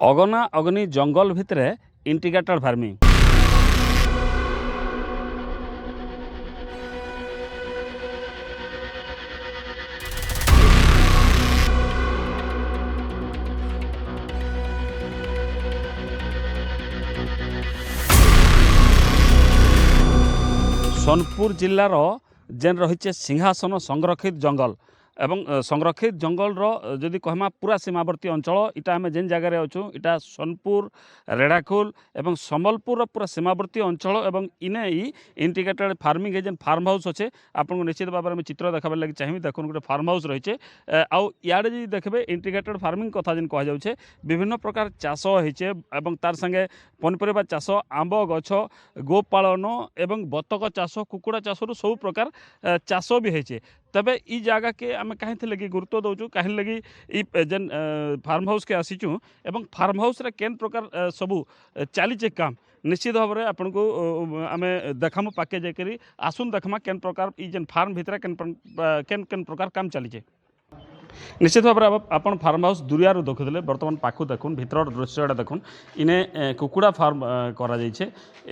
ଅଗନା ଅଗ୍ନି ଜଙ୍ଗଲ ଭିତରେ ଇଣ୍ଟିଗ୍ରେଟେଡ୍ ଫାର୍ମିଂ। सोनपुर जिलार जेन रही सिंहासन संरक्षित जंगल एवं संरक्षित जंगल जदि कहमा पूरा सीमावर्ती अंचल इटा आम जेन जगार अच्छु इटा सोनपुर रेढ़ाखोल एवं सम्बलपुर पूरा सीमावर्ती अंचल एवं इने इंटीग्रेटेड फार्मिंग है जेन फार्म हाउस अच्छे आपको निश्चित भाव में चित्र देखा लगे चाहिए देखो गोटे फार्म हाउस रही है आउ इे जी देखते इंटीग्रेटेड फार्मिंग कथा जेन कह जाए विभिन्न प्रकार चाष होचे तार संगे पनीपरिया चाष आंब गछ गोपालन एवं बतक चाष कुकुड़ा चाष सब प्रकार चाष भी होचे तबे ई जगह के आम कहीं लगी गुरुत्व दौचु कहीं लगी जेन फार्म हाउस के आसीचु एवं फार्म हाउस रे केन प्रकार सबू चलीचे काम निश्चित भाव में आपन को आम देखामु पाके जाकरी आसुन देखमा केन प्रकार ई जेन फार्म भितर केन केन प्रकार काम चलीचे निश्चित भाव में आपन फार्म हाउस दुरियारू देखुले बर्तमान पाखु देखुन भीतर दृश्यटा देखुन इने कुकुड़ा फार्म करा जाइछे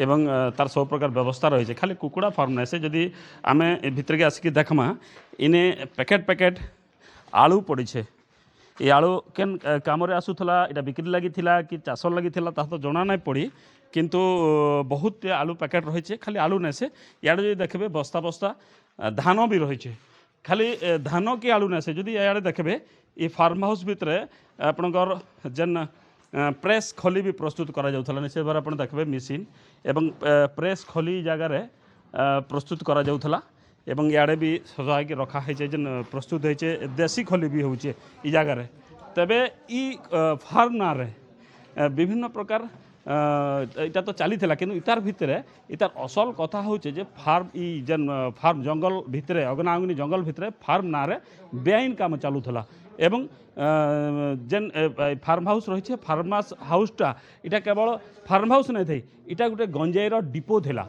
एवं तार सब प्रकार व्यवस्था रही है खाली कुकुड़ा फार्म नहीं से जदि आम भितर के आसिक देखमा इने पैकेट पैकेट आलू पड़ी ये आलू केन काम आसूला यहाँ बिक्री लगी कि चाष लगी तो जना नहीं पड़ी किंतु बहुत आलू पैकेट रही खाली आलू नहीं से इे देखबे बस्ता बस्ता धान भी रही खाली धान कि आलू नहीं से जदि इे देखबे ये फार्म हाउस भितर आपणकर जेन प्रेस खोली भी प्रस्तुत करा जाउथला निश्चित भाव आप देखबे मशीन एवं प्रेस खोली जगार प्रस्तुत करा जाउथला एवं इे भी सजा कि रखा है जेन प्रस्तुत होचे देसी खोली भी होचे ई जगार तबे ई फार्म ना रे विभिन्न प्रकार इटा तो चली था कि इतार भितर इतार असल कथा होचे जे फार्म ई जेन फार्म जंगल भितर अगना अग्नि जंगल भितर फार्म ना रे बेआईन काम चलूला एवं जेन फार्म हाउस रही है फार्म हाउसटा इटा केवल फार्म हाउस नहीं थी इटा गोटे गंजेईर डिपो थिला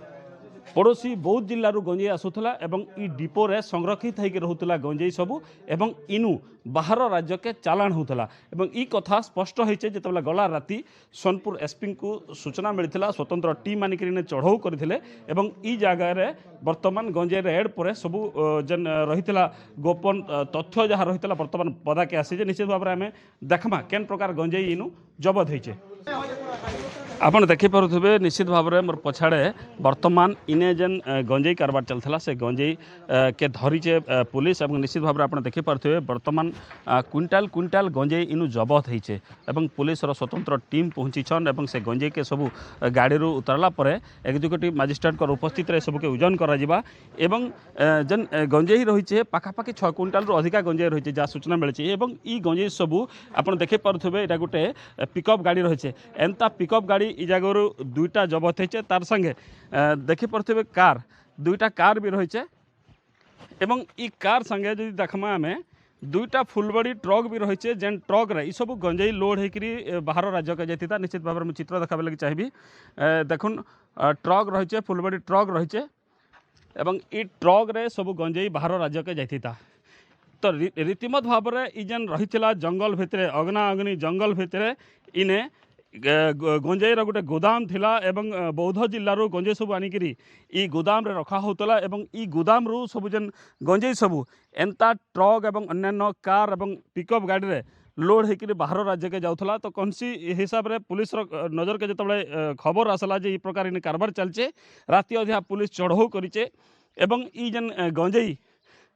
पड़ोशी बौद्ध जिलू गंजेई आसूला एवं ई डिपो रे संरक्षित होकर रोला गंजेई सबू एवं इनु बाहर राज्य के चालाण होता एवं ई कथा स्पष्ट होचे जिते गला राति सोनपुर एसपी को सूचना मिलता स्वतंत्र टीम मानिक चढ़ाऊ करते एवं ई जगार बर्तमान गंजेई रेड पर सबू जेन रही गोपन तथ्य जहाँ रही बर्तमान पदाके आसी निश्चित भाव में आम देखमा केन प्रकार गंजेई इनु जबत होचे आपन देखिपे निश्चित भाव में मोर पछाड़े बर्तमान इने जेन गंजेई कारबार चलता से गंजेई के धरीचे पुलिस और निश्चित भाव में आप देखिपे बर्तमान क्विंटाल क्विंटाल गंजेई इनु जबत होइछे एवं पुलिस स्वतंत्र टीम पहुँचीछन एवं से गंजेई के सबू गाड़ी उतरला पर एक्जिक्यूटिव मजिस्ट्रेट उपस्थित सबू के ओजन करा एवं जेन गंजेई रही पाखापाखि 6 क्विंटाल अधिका गंजेई रही जहाँ सूचना मिली एवं ई गंजेई सबू आप देखिपे यहाँ गोटे पिकअप गाड़ी रही एंता पिकअप गाड़ी इ जगह दुईटा जबत होचे तार संगे देखिपे कार दुईटा कार भी रही एवं ई कार संगे जदि देखमा आम दुईटा फुलबड़ी ट्रक भी रही जेन ट्रक रे सब गंजेई लोड होकर बाहर राज्य के जाता निश्चित भाव में चित्र देखा लगे चाहिए देखुन ट्रक रही फुलबड़ी ट्रक रही एवं ई ट्रक रे सब गंजेई बाहर राज्य के जाता तो रीतिमत भाव में ई जेन रही जंगल भितर अग्ना अग्नि जंगल भितर इने गंजेईर गोटे गोदाम थिला एवं बौद्ध जिलूर गंजेई सब आनिकी ई गोदाम रे रखा होतला एवं ई गोदाम रू सब जेन गंजेई सबू एंता ट्रक एवं अन्यान्य कार एवं पिकअप गाड़ी रे लोड होकर बाहर राज्य के जाऊला तो कौन सी हिसाब से पुलिस नजर के जो खबर आसला जे ई प्रकार इन कारबार चलचे राति अधिया पुलिस चढ़ऊ करिचे एवं ई जेन गंजेई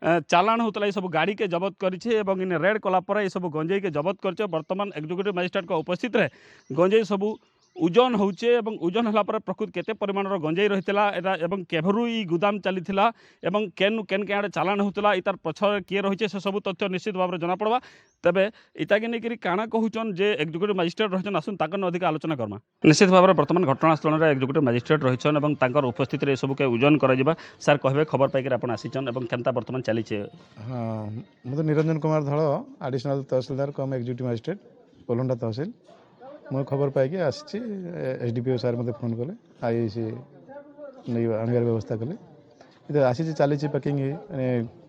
चालाण होता ये सब गाड़ी के जबत करिछे एवं इन रेड कलापर ये सब गंजेई के जबत कर बर्तमान एक्जिक्यूटिव मजिस्ट्रेट को उपस्थित रहे गंजेई सबू ओजन होचे एवं ओजन होला पर प्रकृत केते परिमाणर गंजेई रहितला एवं केभरू ई गुदाम चलीथिला एवं केन केन के आड़े चालाण होतला इतार पछर किए रहिचे से सब तथ्य निश्चित भाव में जना पड़वा तबे इताके नेकरी काना कहउचन जे एक्जिक्यूटिव मजिस्ट्रेट रहिचन आसुन ताकन अधिक आलोचना करमा निश्चित भाव में बर्तमान घटनास्थल में एक्जिक्यूटिव मजिस्ट्रेट रहिचन एवं तांकर उपस्थित रे सब के ओजन करा जिबा सर कहबे खबर पाइकर आपण आसीचन एवं केनता बर्तमान चलीचे हां मते निरंजन कुमार धळ एडिशनल तहसीलदार कम एक्जिक्यूटिव मजिस्ट्रेट पोलंडा तहसील मैं खबर पाई आसी एसडीपीओ सार मत फोन कले आई सी नहीं आनबार व्यवस्था कले इधर आसी चली पैकिंग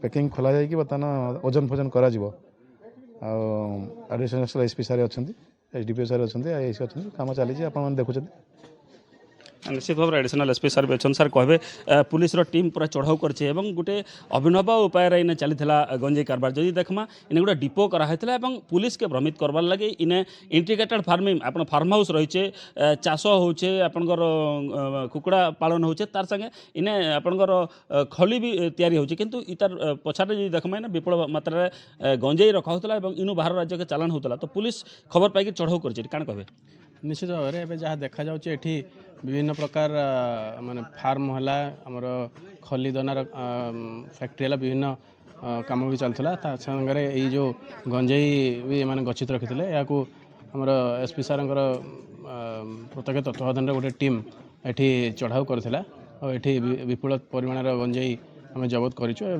पैकिंग खोल जा बर्तमान ओजन फोजन कर एडिशनल एसपी सारे अच्छा एसडीपीओ सार अच्छा आईआईसी अच्छा कम चली आप देखुं। निश्चित भाव एडिशनल एसपी सार भी अच्छा सार कहे पुलिस टीम पूरा चढ़ाऊ करछे एवं गोटे अभिनव उपाय इन चली गंजेई कारबार जदि देखमा इन गोटे डिपो कराइला पुलिस के भ्रमित करवार लगे इन इंटीग्रेटेड फार्मिंग आप फार्म हाउस रही चाष होचे आपणकर कुकुड़ा पालन होचे तार संगे इन आपणकर खली भी तैयारी होचे किंतु इतार पछारे जदि देखमा इन विपुल मात्रा गंजेई रखा होता और इनु बाहर राज्य के चालान होता तो पुलिस खबर पाई चढ़ाऊ कर काण कहे निश्चित भाव में जहाँ देखा जाउछि एठी विभिन्न प्रकार माने फार्म हला हमर खली दनार फैक्ट्री हला विभिन्न काम भी चलता ता संगे ये जो गंजेई भी माने गच्छित रखिते या हमर एसपी सार प्रत्यक्ष तत्वावधान गोटे टीम एठी चढ़ाऊ करथिला और एठी विपुल परिमाण गंजेई आम जबत करूँ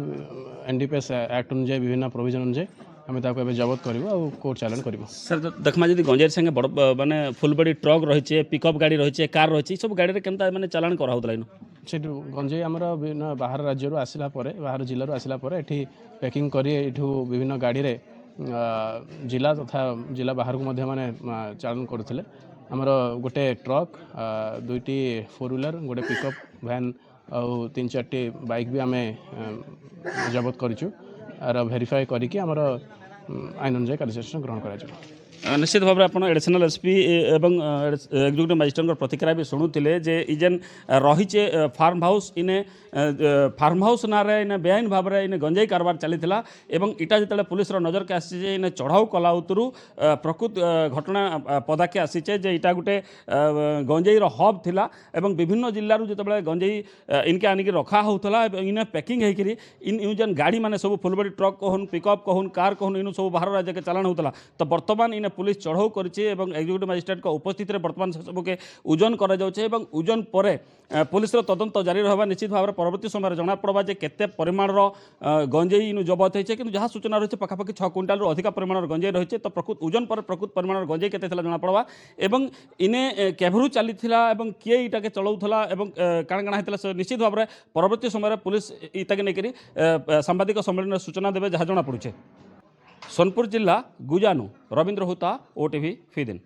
एनडीपीएस एक्ट अनुसार विभिन्न प्रोविजन अनुसार आम जबत करूँ और कोर्ट चालान करूँ। सर देखमा जदि गंजेर संगे बड़ माने फुल बॉडी ट्रक रही पिकअप गाड़ी रही कार रही सब गाड़ी केमता माने चालान करा होतला इन से गंजेई आमर विभिन्न बाहर राज्य आसला बाहर जिलूर आसला एठी पैकिंग करी एठू विभिन्न गाड़ी रे जिला तथा जिला बाहर को मध्य माने चालान करथिले आमर गोटे ट्रक दुईटी 4 व्हीलर गोटे पिकअप वैन और 3-4टी बाइक भी आम जबत करूँ आर भेरीफाए करिकी आमर आईन अनुसार कार्यानुष्ठान ग्रहण करा। निश्चित भाव में आप एडिशनल एसपी एवं एक्जिक्यूटिव मजिस्ट्रेट प्रतिक्रिया भी शुणुले जे इजेन रही फार्म हाउस इने फार्म हाउस ना इन बेआईन भाव में इन गंजेई कारबार चली एवं इटा जो पुलिस नजर के आसी इन चढ़ाऊ कला उतरू प्रकृत घटना पदाके आसीचे जे इटा गोटे गंजेईर हब थिला एवं विभिन्न जिल्लारू जो गंजेई इनके आनिक रखा होता इन पैकिंग होकर इन जेन गाड़ी माने सब फुल बॉडी ट्रक कहून पिकअप कहून कार कहून इन सब बाहर राज्य के चालान होता तो बर्तमान इन पुलिस चढ़ाऊ करछि एवं एक्जिक्यूटिव मजिस्ट्रेट का उपस्थिति में बर्तमान सबके ओजन करा जाउछे एवं ओजन पर पुलिस तदंत जारी रहबा निश्चित भाव में परवर्ती समय जना पड़वा जे केते परिमाण गंजेई इन जबत होइछे किंतु जहाँ सूचना रही पाखापाखि 6 क्विंटाल अधिक परिमाण गंजेई रही तो प्रकृत ओजन पर प्रकृत परिमाण गंजेई केते थिला जना पड़वा एवं इने केभरू चलीथिला एवं किए इटा के चलाउथला एवं काण काण हेतला निश्चित भाव में परवर्ती समय पुलिस इटाके नेकरी सांबादिक सम्मेलन सूचना देबे जहाँ जना पड़ुछे। सोनपुर जिला गुजानु रवींद्र हुता ओटीवी फीदिन।